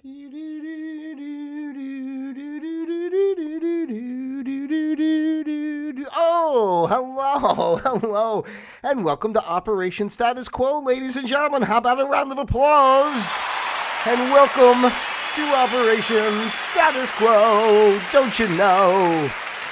Oh, hello, and welcome to Operation Status Quo, ladies and gentlemen. How about a round of applause? And welcome to Operation Status Quo. Don't you know?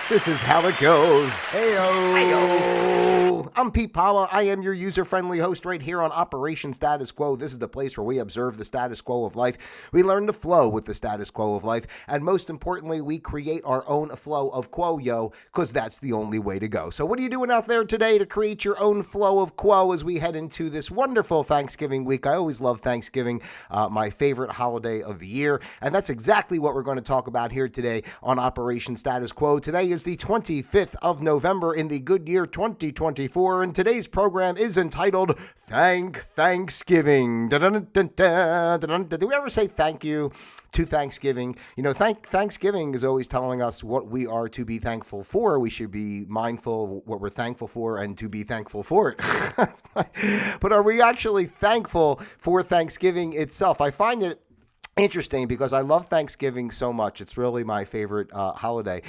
This is how it goes. Hey-o. I'm Pete Paula. I am your user-friendly host right here on Operation Status Quo. This is the place where we observe the status quo of life. We learn to flow with the status quo of life. And most importantly, we create our own flow of quo, because that's the only way to go. So what are you doing out there today to create your own flow of quo as we head into this wonderful Thanksgiving week? I always love Thanksgiving, my favorite holiday of the year. And that's exactly what we're going to talk about here today on Operation Status Quo. Today is the 25th of November in the good year 2024, and today's program is entitled Thanksgiving. Dun, dun, dun, dun. Did we ever say thank you to Thanksgiving? You know, Thanksgiving is always telling us what we are to be thankful for. We should be mindful of what we're thankful for and to be thankful for it. But are we actually thankful for Thanksgiving itself? I find it interesting because I love Thanksgiving so much. It's really my favorite holiday.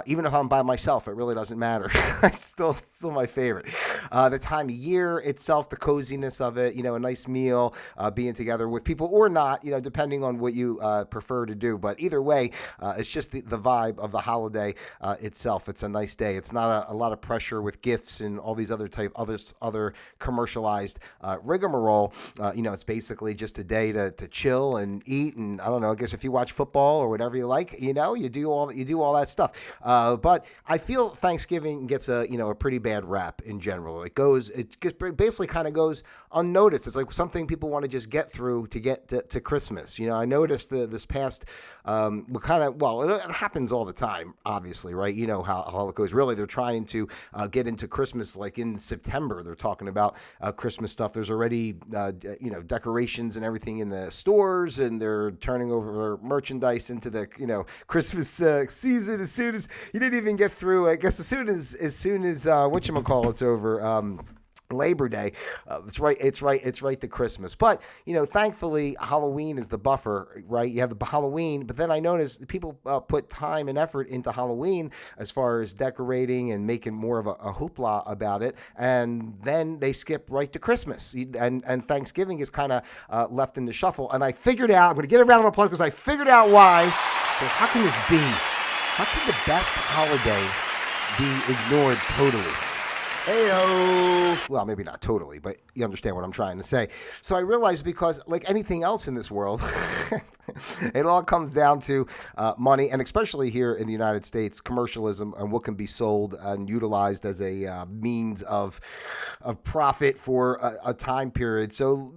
Even if I'm by myself, it really doesn't matter. It's still my favorite. The time of year itself, the coziness of it, a nice meal, being together with people or not, depending on what you prefer to do. But either way, it's just the vibe of the holiday itself. It's a nice day. It's not a lot of pressure with gifts and all these other commercialized rigmarole. It's basically just a day to chill and eat. And I don't know, I guess if you watch football or whatever you like, you do all that stuff. But I feel Thanksgiving gets a pretty bad rap in general. It basically kind of goes unnoticed. It's like something people want to just get through to get to Christmas. I noticed this past, it happens all the time, obviously, right? You know how it goes. Really, they're trying to get into Christmas like in September. They're talking about Christmas stuff. There's already, decorations and everything in the stores, and they're turning over their merchandise into the Christmas season as soon as you didn't even get through. I guess as soon as whatchamacallit's over. Labor Day, it's right to Christmas. But thankfully Halloween is the buffer, right? You have the Halloween, but then I noticed people put time and effort into Halloween as far as decorating and making more of a hoopla about it, and then they skip right to Christmas, and Thanksgiving is kind of left in the shuffle. And I figured out, I'm going to get a round of applause because I figured out why. So how can this be? How can the best holiday be ignored totally? Heyo. Well, maybe not totally, but you understand what I'm trying to say. So I realized, because like anything else in this world, it all comes down to money, and especially here in the United States, commercialism and what can be sold and utilized as a means of profit for a time period. So,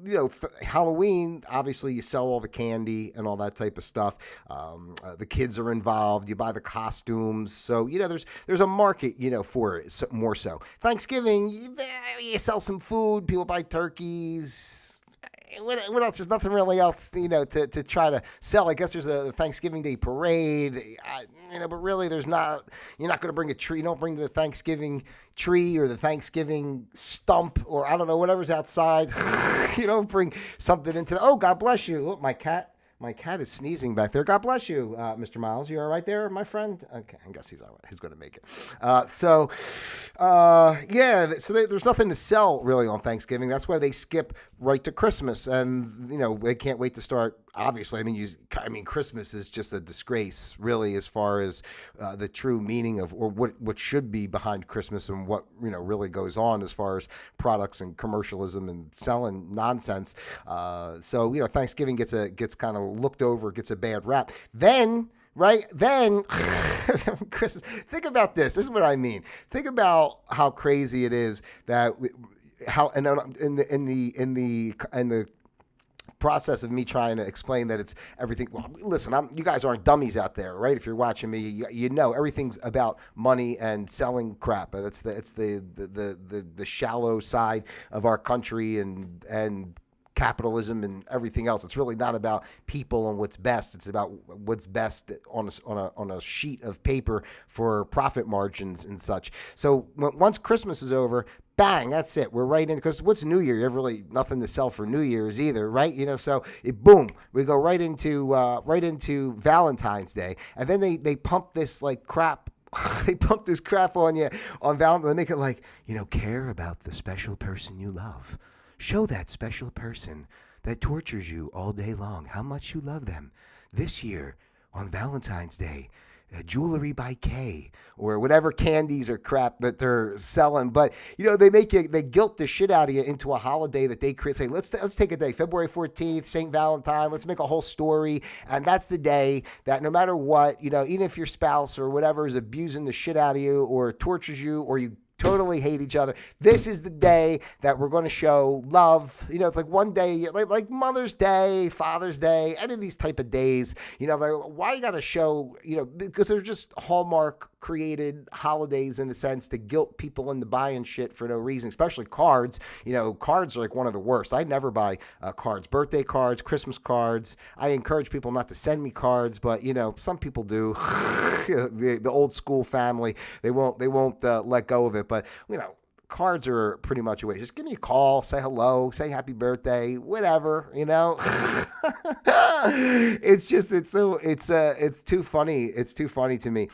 Halloween, obviously you sell all the candy and all that type of stuff. The kids are involved. You buy the costumes. So, there's a market, for it, more so. Thanksgiving, you sell some food. People buy turkeys. What else? There's nothing really else, to try to sell. I guess there's a Thanksgiving Day parade, but really there's not. You're not going to bring a tree. You don't bring the Thanksgiving tree or the Thanksgiving stump or I don't know, whatever's outside. You don't bring something into oh, God bless you. Look, my cat is sneezing back there. God bless you, Mr. Miles. You all right there, my friend? Okay, I guess he's all right. He's going to make it. So there's nothing to sell really on Thanksgiving. That's why they skip right to Christmas. And, they can't wait to start. Obviously, I mean, Christmas is just a disgrace, really, as far as the true meaning of or what should be behind Christmas and what really goes on as far as products and commercialism and selling nonsense. So Thanksgiving gets kind of looked over, gets a bad rap. Then Christmas. Think about this. This is what I mean. Think about how crazy it is that in the process of me trying to explain that it's everything. Well, listen, you guys aren't dummies out there, right? If you're watching me, you know everything's about money and selling crap. It's the shallow side of our country and capitalism and everything else. It's really not about people and what's best. It's about what's best on a sheet of paper for profit margins and such. So once Christmas is over, bang, that's it. We're right in, because what's New Year? You have really nothing to sell for New Year's either, right? So boom, we go right into Valentine's Day, and then they pump this like crap. They pump this crap on you on Valentine's. They make it like, care about the special person you love. Show that special person that tortures you all day long how much you love them. This year on Valentine's Day, Jewelry by K, or whatever candies or crap that they're selling. But, they guilt the shit out of you into a holiday that they create. Say, let's take a day, February 14th, St. Valentine, let's make a whole story. And that's the day that no matter what, even if your spouse or whatever is abusing the shit out of you or tortures you, or you totally hate each other, this is the day that we're going to show love. It's like one day, like Mother's Day, Father's Day, any of these type of days, like, why you got to show, because they're just Hallmark created holidays in a sense to guilt people into buying shit for no reason, especially cards. Cards are like one of the worst. I never buy cards, birthday cards, Christmas cards. I encourage people not to send me cards, but some people do. The old school family, they won't let go of it. But, cards are pretty much a waste. Just give me a call, say hello, say happy birthday, whatever, It's too funny. It's too funny to me.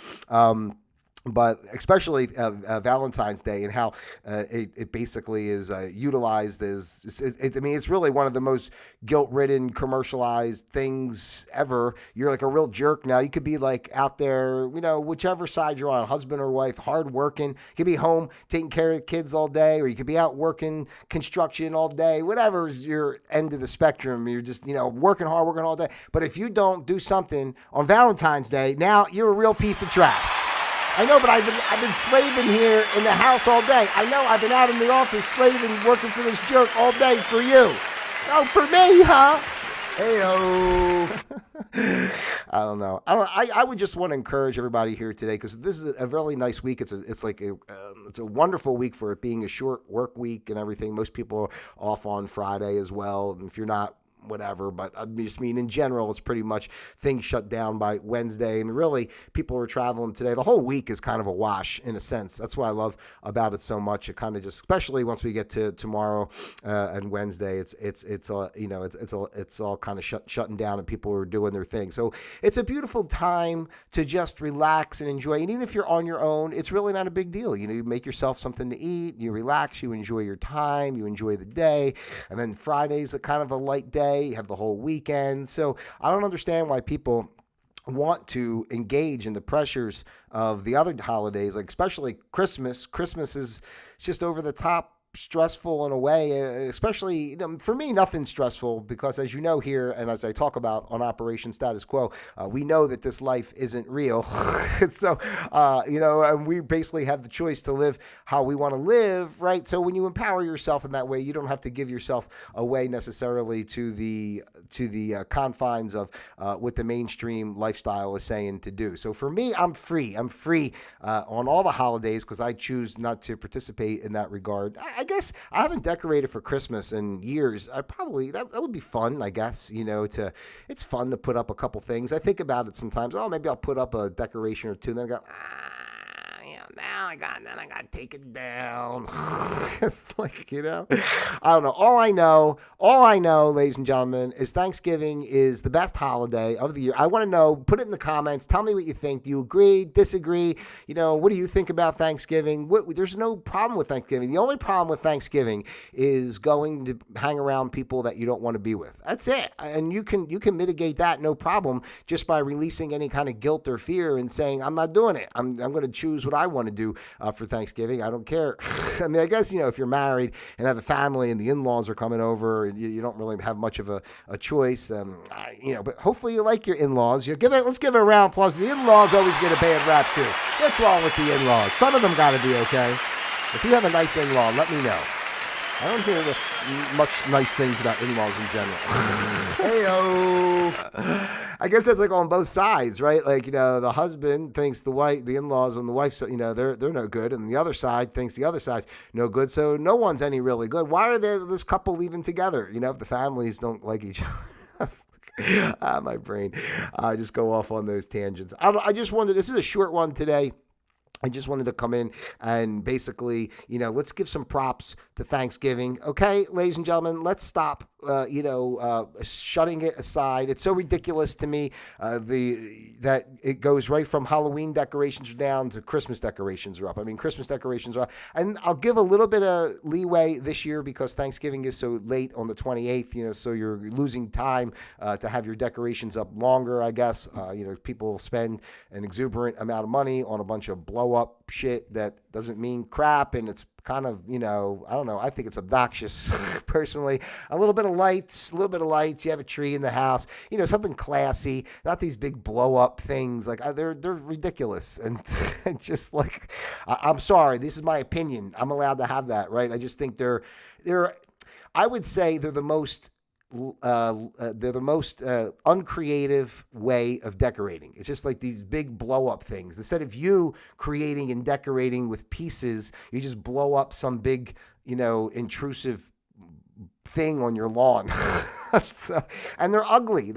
But especially Valentine's Day and how it basically is utilized as, it's really one of the most guilt-ridden, commercialized things ever. You're like a real jerk now. You could be like out there, whichever side you're on, husband or wife, hard working. You could be home taking care of the kids all day, or you could be out working construction all day, whatever is your end of the spectrum. You're just, working hard, working all day. But if you don't do something on Valentine's Day, now you're a real piece of trash. I know, but I've been slaving here in the house all day. I know I've been out in the office slaving, working for this jerk all day for you. Oh, for me, huh? Hey-o. I don't know. I would just want to encourage everybody here today, because this is a really nice week. It's a wonderful week for it being a short work week and everything. Most people are off on Friday as well. And if you're not, whatever, but I just mean in general, it's pretty much things shut down by Wednesday, and really people are traveling today. The whole week is kind of a wash in a sense. That's what I love about it so much. It kind of just, especially once we get to tomorrow and Wednesday, it's all kind of shutting down, and people are doing their thing. So it's a beautiful time to just relax and enjoy. And even if you're on your own, it's really not a big deal. You make yourself something to eat, you relax, you enjoy your time, you enjoy the day, and then Friday's a kind of a light day. You have the whole weekend. So I don't understand why people want to engage in the pressures of the other holidays, like especially Christmas. Christmas is just over the top stressful in a way, especially, for me, nothing's stressful, because as you know here, and as I talk about on Operation Status Quo, we know that this life isn't real. So, and we basically have the choice to live how we want to live, right? So when you empower yourself in that way, you don't have to give yourself away necessarily to the confines of what the mainstream lifestyle is saying to do. So for me, I'm free. I'm free on all the holidays, because I choose not to participate in that regard. I guess I haven't decorated for Christmas in years. I probably, that would be fun, I guess, it's fun to put up a couple things. I think about it sometimes. Oh, maybe I'll put up a decoration or two, and then I go, now I got to take it down. It's like, I don't know. All I know, ladies and gentlemen, is Thanksgiving is the best holiday of the year. I want to know, put it in the comments. Tell me what you think. Do you agree, disagree? What do you think about Thanksgiving? There's no problem with Thanksgiving. The only problem with Thanksgiving is going to hang around people that you don't want to be with. That's it. And you can mitigate that, no problem, just by releasing any kind of guilt or fear and saying, I'm not doing it. I'm going to choose what I want to do for Thanksgiving. I don't care. I mean, I guess, if you're married and have a family and the in-laws are coming over, and you don't really have much of a choice, but hopefully you like your in-laws. Let's give it a round of applause. The in-laws always get a bad rap too. What's wrong with the in-laws? Some of them got to be okay. If you have a nice in-law, let me know. I don't hear much nice things about in-laws in general. Hey-o. I guess that's like on both sides, right? Like, the husband thinks the in-laws on the wife's, they're no good. And the other side thinks the other side's no good. So no one's any really good. Why are this couple leaving together? If the families don't like each other. My brain. I just go off on those tangents. I just wondered, this is a short one today. I just wanted to come in and basically, let's give some props to Thanksgiving. Okay, ladies and gentlemen, let's stop, shutting it aside. It's so ridiculous to me that it goes right from Halloween decorations down to Christmas decorations are up. I mean, Christmas decorations are up. And I'll give a little bit of leeway this year because Thanksgiving is so late on the 28th, so you're losing time to have your decorations up longer, I guess. People spend an exuberant amount of money on a bunch of blow up shit that doesn't mean crap, and it's kind of, I don't know, I think it's obnoxious personally. A little bit of lights, you have a tree in the house, something classy, not these big blow up things. Like they're ridiculous. And just like, I'm sorry, this is my opinion. I'm allowed to have that, right? I just think I would say they're the most uncreative way of decorating. It's just like these big blow up things. Instead of you creating and decorating with pieces, you just blow up some big, intrusive thing on your lawn. And they're ugly.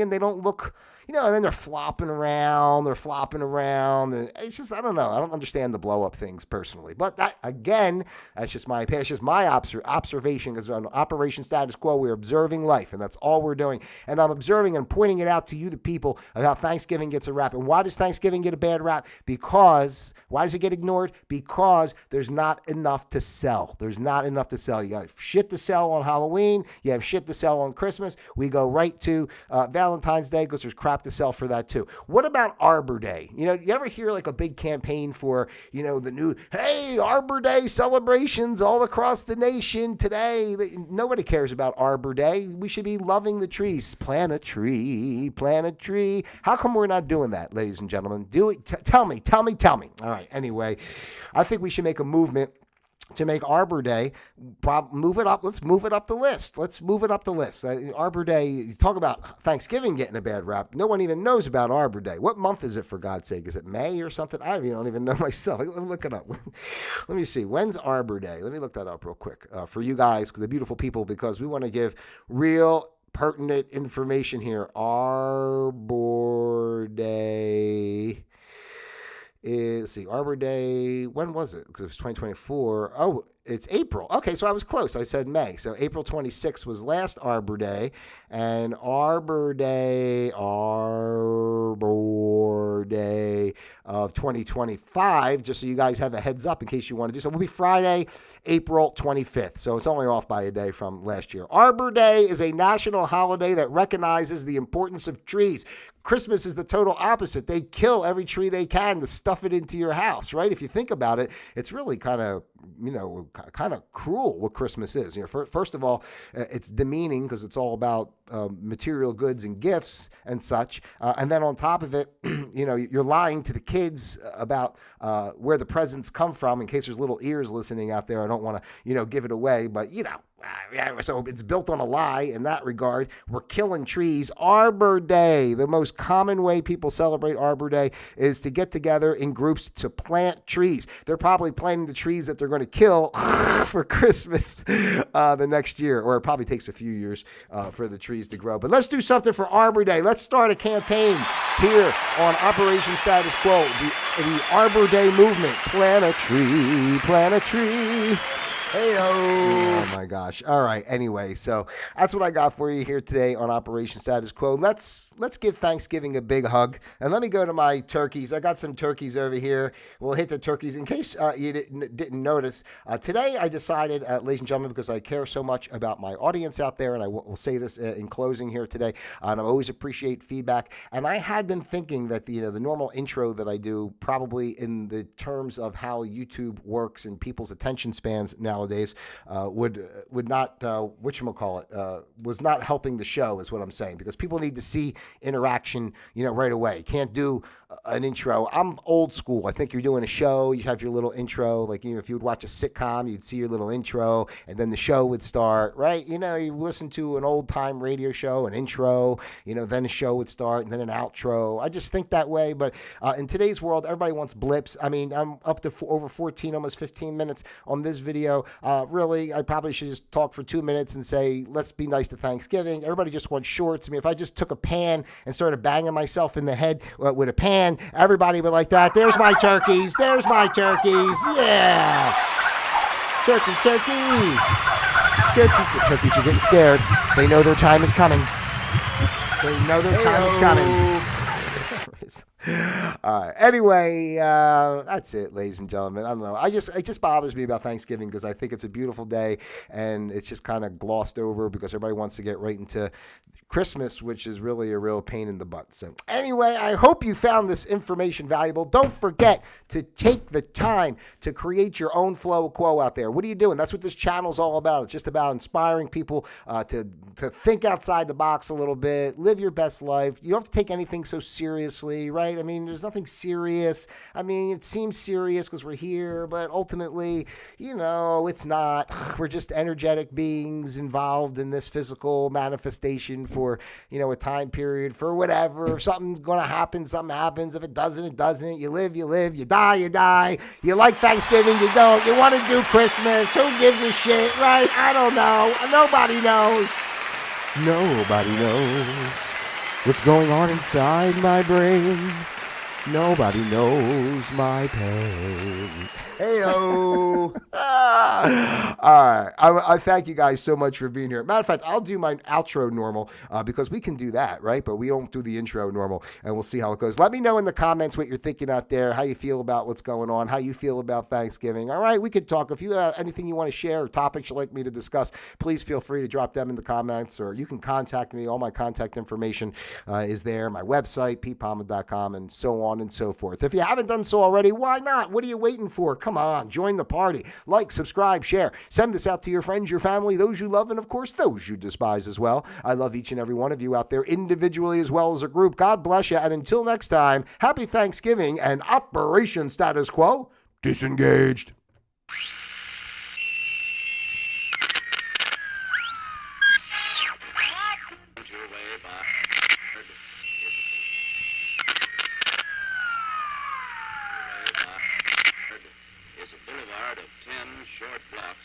And they don't look, and then they're flopping around. And it's just, I don't know. I don't understand the blow up things personally. But that, again, that's just my opinion. It's just my observation, because on Operation Status Quo, we're observing life, and that's all we're doing. And I'm observing and pointing it out to you, the people, of how Thanksgiving gets a rap. And why does Thanksgiving get a bad rap? Why does it get ignored? Because there's not enough to sell. You got shit to sell on Halloween. You have shit to sell on Christmas. We go right to Valentine's Day because there's crap to sell for that too. What about Arbor Day? You ever hear like a big campaign for, the new, hey, Arbor Day celebrations all across the nation today? Nobody cares about Arbor Day. We should be loving the trees. Plant a tree. How come we're not doing that, ladies and gentlemen? Do it. Tell me. All right. Anyway, I think we should make a movement to make Arbor Day, move it up. Let's move it up the list. Arbor Day, talk about Thanksgiving getting a bad rap. No one even knows about Arbor Day. What month is it, for God's sake? Is it May or something? I don't even know myself. Let me look it up. Let me see. When's Arbor Day? Let me look that up real quick for you guys, the beautiful people, because we want to give real pertinent information here. Arbor Day. Arbor Day, when was it? Because it was 2024. Oh, it's April. Okay, so I was close. I said May. So April 26th was last Arbor Day. And Arbor Day of 2025, just so you guys have a heads up in case you want to do so, will be Friday, April 25th. So it's only off by a day from last year. Arbor Day is a national holiday that recognizes the importance of trees. Christmas is the total opposite. They kill every tree they can to stuff it into your house, right? If you think about it, it's really kind of cruel what Christmas is. First of all, it's demeaning because it's all about material goods and gifts and such. And then on top of it, you're lying to the kids about where the presents come from. In case there's little ears listening out there, I don't want to, give it away, but so it's built on a lie in that regard. We're killing trees. Arbor Day, the most common way people celebrate Arbor Day is to get together in groups to plant trees. They're probably planting the trees that they're going to kill for Christmas the next year, or it probably takes a few years for the trees to grow. But let's do something for Arbor Day. Let's start a campaign here on Operation Status Quo, the Arbor Day movement. Plant a tree, plant a tree. Hey-o. Oh, my gosh. All right. Anyway, so that's what I got for you here today on Operation Status Quo. Let's give Thanksgiving a big hug. And let me go to my turkeys. I got some turkeys over here. We'll hit the turkeys. In case you didn't notice, today I decided, ladies and gentlemen, because I care so much about my audience out there, and I will say this in closing here today, and I always appreciate feedback. And I had been thinking that the normal intro that I do, probably in the terms of how YouTube works and people's attention spans nowadays, would not was not helping the show, is what I'm saying, because people need to see interaction right away. Can't do an intro. I'm old school. I think you're doing a show, you have your little intro, like if you would watch a sitcom, you'd see your little intro and then the show would start, right? You listen to an old time radio show, an intro, then the show would start and then an outro. I just think that way. But in today's world, everybody wants blips. I mean, I'm up to over 14, almost 15 minutes on this video. really, I probably should just talk for 2 minutes and say, let's be nice to Thanksgiving. Everybody just wants shorts. I mean, if I just took a pan and started banging myself in the head with a pan, everybody would like that. There's my turkeys. There's my turkeys. Yeah. Turkey, turkey. Turkey. The turkeys are getting scared. They know their time is coming. They know their time is coming. Anyway, that's it, ladies and gentlemen. I don't know. It just bothers me about Thanksgiving because I think it's a beautiful day and it's just kind of glossed over because everybody wants to get right into Christmas, which is really a real pain in the butt. So anyway, I hope you found this information valuable. Don't forget to take the time to create your own flow quo out there. What are you doing? That's what this channel is all about. It's just about inspiring people to think outside the box a little bit, live your best life. You don't have to take anything so seriously, right? I mean, there's nothing serious. I mean, it seems serious because we're here, but ultimately, it's not. We're just energetic beings involved in this physical manifestation for, a time period, for whatever. If something's going to happen, something happens. If it doesn't, it doesn't. You live, you live. You die, you die. You like Thanksgiving, you don't. You want to do Christmas. Who gives a shit, right? I don't know. Nobody knows. Nobody knows what's going on inside my brain. Nobody knows my pain. Hey-o. All right. I thank you guys so much for being here. Matter of fact, I'll do my outro normal because we can do that, right? But we don't do the intro normal, and we'll see how it goes. Let me know in the comments what you're thinking out there, how you feel about what's going on, how you feel about Thanksgiving. All right, we could talk. If you have anything you want to share or topics you'd like me to discuss, please feel free to drop them in the comments, or you can contact me. All my contact information is there, my website, petepalma.com, and so on and so forth. If you haven't done so already, why not? What are you waiting for? Come on, join the party. Like, subscribe, share. Send this out to your friends, your family, those you love, and of course, those you despise as well. I love each and every one of you out there individually as well as a group. God bless you. And until next time, happy Thanksgiving and Operation Status Quo disengaged.